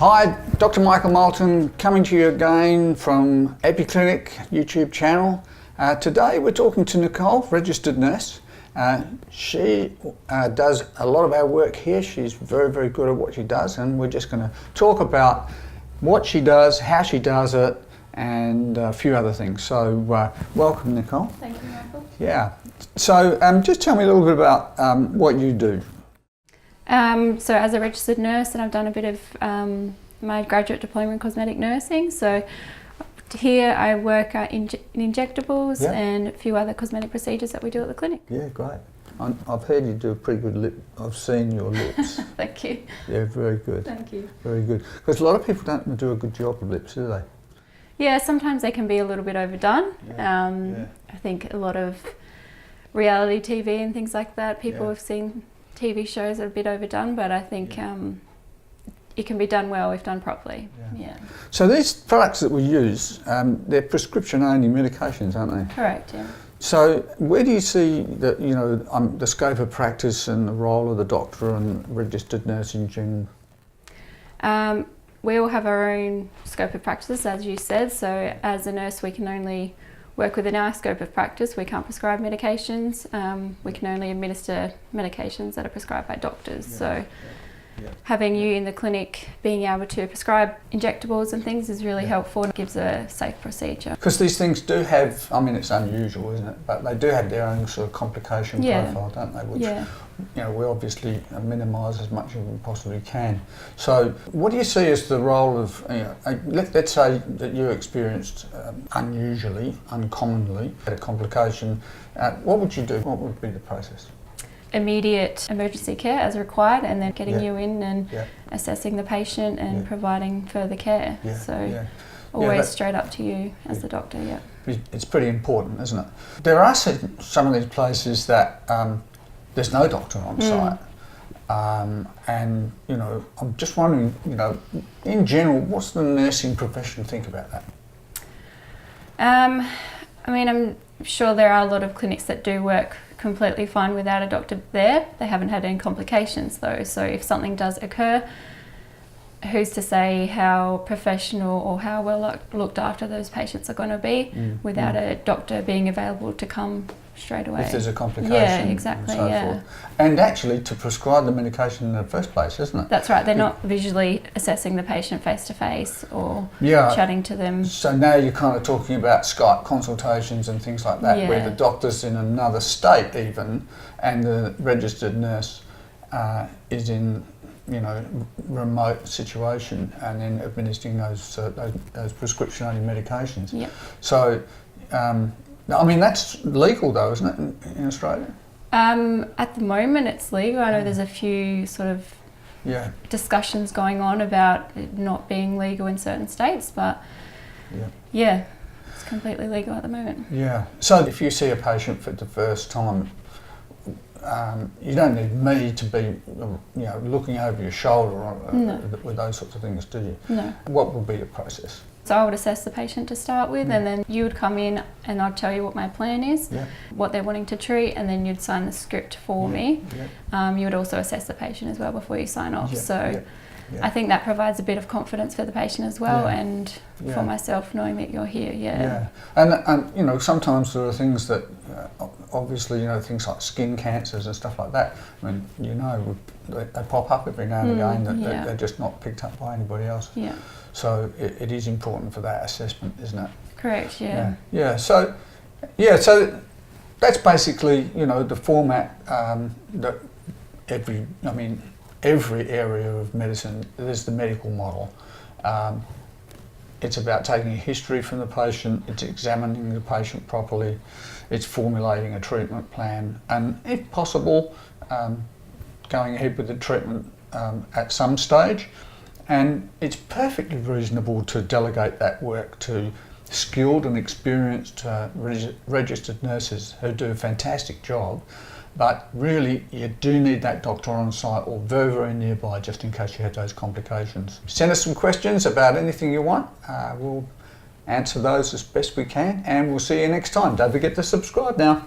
Hi, Dr. Michael Moulton coming to you again from Epiclinic YouTube channel. Today we're talking to Nicole, registered nurse. She does a lot of our work here. She's very, very good at what she does, and we're just going to talk about what she does, how she does it, and a few other things. So welcome, Nicole. Thank you, Michael. Yeah. So just tell me a little bit about what you do. So as a registered nurse, and I've done a bit of my graduate diploma in cosmetic nursing. So here I work in injectables and a few other cosmetic procedures that we do at the clinic. Yeah, great. I've heard you do a pretty good lip. I've seen your lips. Thank you. Yeah, very good. Thank you. Very good. Because a lot of people don't do a good job of lips, do they? Yeah, sometimes they can be a little bit overdone. I think a lot of reality TV and things like that, people have seen TV shows that are a bit overdone, but I think it can be done well if done properly. Yeah. So these products that we use, they're prescription-only medications, aren't they? Correct. Yeah. So where do you see the the scope of practice and the role of the doctor and registered nurse in general? We all have our own scope of practice, as you said. So as a nurse, we can only work within our scope of practice. We can't prescribe medications. We can only administer medications that are prescribed by doctors. Having you in the clinic being able to prescribe injectables and things is really helpful and gives a safe procedure. Because these things do have, I mean, it's unusual, isn't it? But they do have their own sort of complication profile, don't they? Which, we obviously minimise as much as we possibly can. So what do you see as the role of, let's say that you experienced uncommonly, had a complication. What would you do? What would be the process? Immediate emergency care as required, and then getting you in and assessing the patient and providing further care. Always straight up to you as the doctor. It's pretty important, isn't it? There are some of these places that there's no doctor on site, and I'm just wondering, in general, what's the nursing profession think about that? I mean, I'm sure there are a lot of clinics that do work completely fine without a doctor there. They haven't had any complications though, so if something does occur, who's to say how professional or how well looked after those patients are going to be without a doctor being available to come straight away. If there's a complication. Yeah, exactly, and so forth. And actually to prescribe the medication in the first place, isn't it? That's right, they're not visually assessing the patient face to face or chatting to them. So now you're kind of talking about Skype consultations and things like that, where the doctor's in another state even, and the registered nurse is in remote situation, and then administering those prescription-only medications. So, I mean, that's legal though, isn't it, in Australia? At the moment it's legal. I know there's a few sort of discussions going on about it not being legal in certain states, but it's completely legal at the moment. Yeah. So if you see a patient for the first time, you don't need me to be, looking over your shoulder with those sorts of things, do you? No. What will be the process? So I would assess the patient to start with, and then you would come in and I'd tell you what my plan is, what they're wanting to treat, and then you'd sign the script for me. You would also assess the patient as well before you sign off. I think that provides a bit of confidence for the patient as well, and for myself, knowing that you're here. And sometimes there are things that obviously things like skin cancers and stuff like that. I mean, they pop up every now and again that they're just not picked up by anybody else. So it is important for that assessment, isn't it? Correct. So that's basically the format that every area of medicine, there's the medical model. It's about taking a history from the patient, it's examining the patient properly, it's formulating a treatment plan, and if possible, going ahead with the treatment at some stage. And it's perfectly reasonable to delegate that work to skilled and experienced registered nurses who do a fantastic job. But really, you do need that doctor on site or very, very nearby, just in case you have those complications. Send us some questions about anything you want. We'll answer those as best we can, and we'll see you next time. Don't forget to subscribe now.